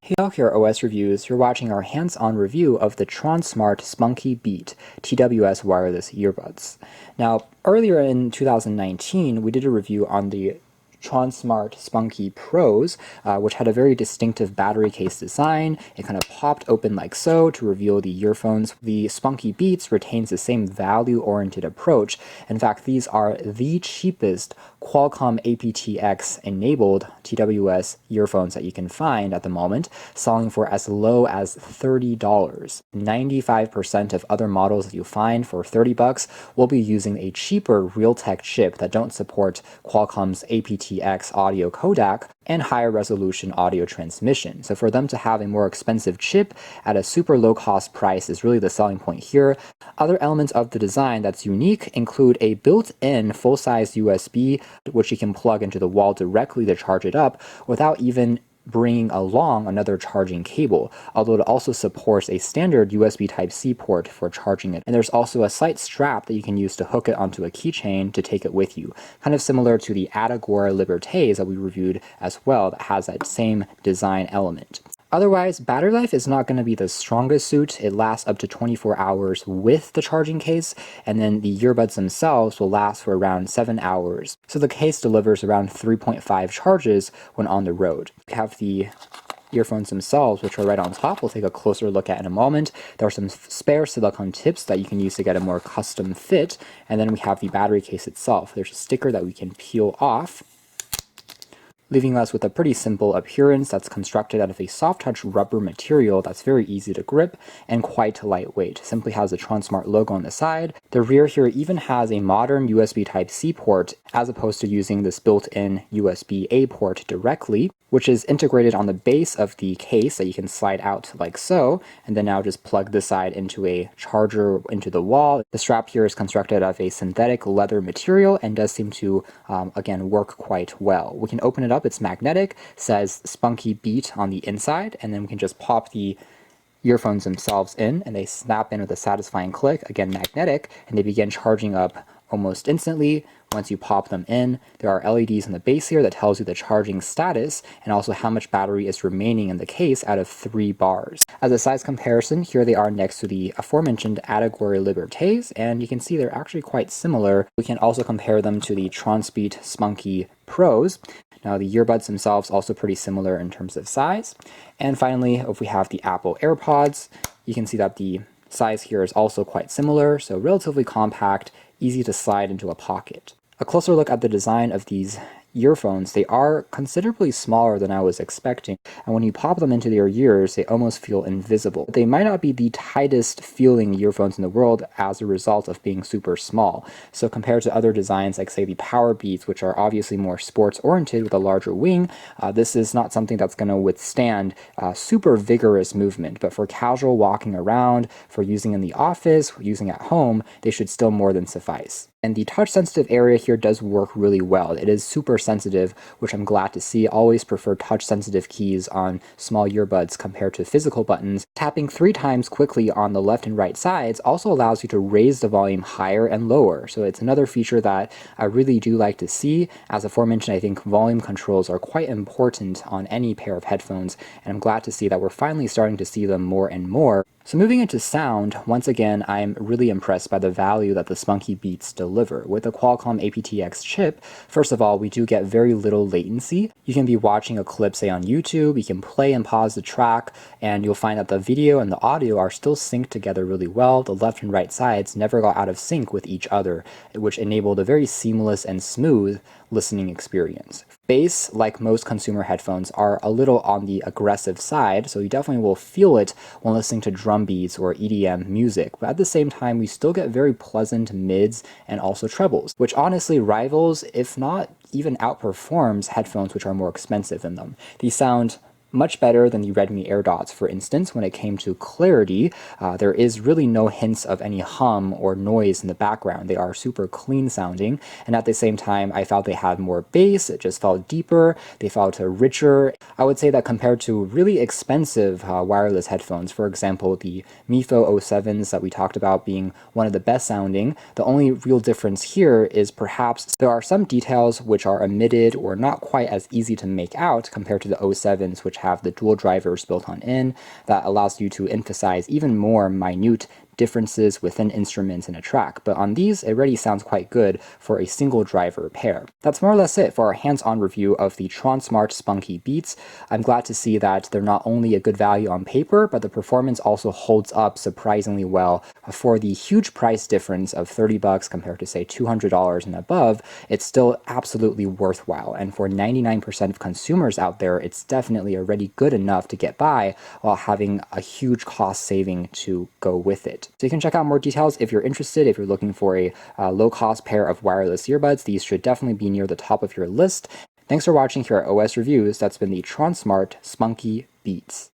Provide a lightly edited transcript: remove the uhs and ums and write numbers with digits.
Hey all, here are OS Reviews. You're watching our hands-on review of the Tronsmart Spunky Beat TWS wireless earbuds. Now, earlier in 2019, we did a review on the Tronsmart Spunky Pros, which had a very distinctive battery case design. It kind of popped open like so to reveal the earphones. The Spunky Beats retains the same value-oriented approach. In fact, these are the cheapest Qualcomm aptX enabled TWS earphones that you can find at the moment, selling for as low as $30. 95% of other models that you find for $30 will be using a cheaper Realtek chip that don't support Qualcomm's aptX audio codec and higher resolution audio transmission. So for them to have a more expensive chip at a super low cost price is really the selling point here. Other elements of the design that's unique include a built-in full-size USB, which you can plug into the wall directly to charge it up without even bringing along another charging cable, although it also supports a standard USB Type-C port for charging it. And there's also a slight strap that you can use to hook it onto a keychain to take it with you, kind of similar to the Attagora Libertés that we reviewed as well, that has that same design element. Otherwise, battery life is not going to be the strongest suit. It lasts up to 24 hours with the charging case, and then the earbuds themselves will last for around 7 hours. So the case delivers around 3.5 charges when on the road. We have the earphones themselves, which are right on top. We'll take a closer look at in a moment. There are some spare silicone tips that you can use to get a more custom fit, and then we have the battery case itself. There's a sticker that we can peel off, leaving us with a pretty simple appearance that's constructed out of a soft-touch rubber material that's very easy to grip and quite lightweight. It simply has the Tronsmart logo on the side. The rear here even has a modern USB Type-C port, as opposed to using this built-in USB-A port directly, which is integrated on the base of the case that you can slide out like so, and then now just plug this side into a charger into the wall. The strap here is constructed out of a synthetic leather material and does seem to, again, work quite well. We can open it up. It's magnetic, says Spunky Beat on the inside, and then we can just pop the earphones themselves in, and they snap in with a satisfying click, again magnetic, and they begin charging up almost instantly. Once you pop them in, there are LEDs on the base here that tells you the charging status and also how much battery is remaining in the case out of 3 bars. As a size comparison, here they are next to the aforementioned Attagora Libertés, and you can see they're actually quite similar. We can also compare them to the Tronsmart Spunky Pros. Now the earbuds themselves also pretty similar in terms of size. And finally, if we have the Apple AirPods, you can see that the size here is also quite similar, so relatively compact, easy to slide into a pocket. A closer look at the design of these earphones, they are considerably smaller than I was expecting, and when you pop them into your ears, they almost feel invisible. They might not be the tightest feeling earphones in the world as a result of being super small. So compared to other designs like say the Power Beats, which are obviously more sports oriented with a larger wing, this is not something that's going to withstand super vigorous movement, but for casual walking around, for using in the office, using at home, they should still more than suffice. And the touch-sensitive area here does work really well. It is super sensitive, which I'm glad to see. Always prefer touch-sensitive keys on small earbuds compared to physical buttons. Tapping 3 times quickly on the left and right sides also allows you to raise the volume higher and lower. So it's another feature that I really do like to see. As aforementioned, I think volume controls are quite important on any pair of headphones, and I'm glad to see that we're finally starting to see them more and more. So moving into sound, once again, I'm really impressed by the value that the Spunky Beats deliver. With the Qualcomm aptX chip, first of all, we do get very little latency. You can be watching a clip, say on YouTube, you can play and pause the track, and you'll find that the video and the audio are still synced together really well. The left and right sides never got out of sync with each other, which enabled a very seamless and smooth listening experience. Bass, like most consumer headphones, are a little on the aggressive side, so you definitely will feel it when listening to drum beats or EDM music, but at the same time we still get very pleasant mids and also trebles, which honestly rivals, if not even outperforms, headphones which are more expensive than them. These sound much better than the Redmi AirDots, for instance. When it came to clarity, there is really no hints of any hum or noise in the background. They are super clean sounding, and at the same time, I felt they had more bass. It just felt deeper. They felt richer. I would say that compared to really expensive wireless headphones, for example, the Mifo 07s that we talked about being one of the best sounding, the only real difference here is perhaps there are some details which are omitted or not quite as easy to make out compared to the 07s, which have the dual drivers built on in that allows you to emphasize even more minute differences within instruments in a track, but on these it already sounds quite good for a single driver pair. That's more or less it for our hands-on review of the Tronsmart Spunky Beats. I'm glad to see that they're not only a good value on paper, but the performance also holds up surprisingly well. For the huge price difference of $30 compared to say $200 and above, it's still absolutely worthwhile, and for 99% of consumers out there, it's definitely already good enough to get by while having a huge cost saving to go with it. So you can check out more details if you're interested. If you're looking for a low-cost pair of wireless earbuds, these should definitely be near the top of your list. Thanks for watching here at OS Reviews. That's been the Tronsmart Spunky Beats.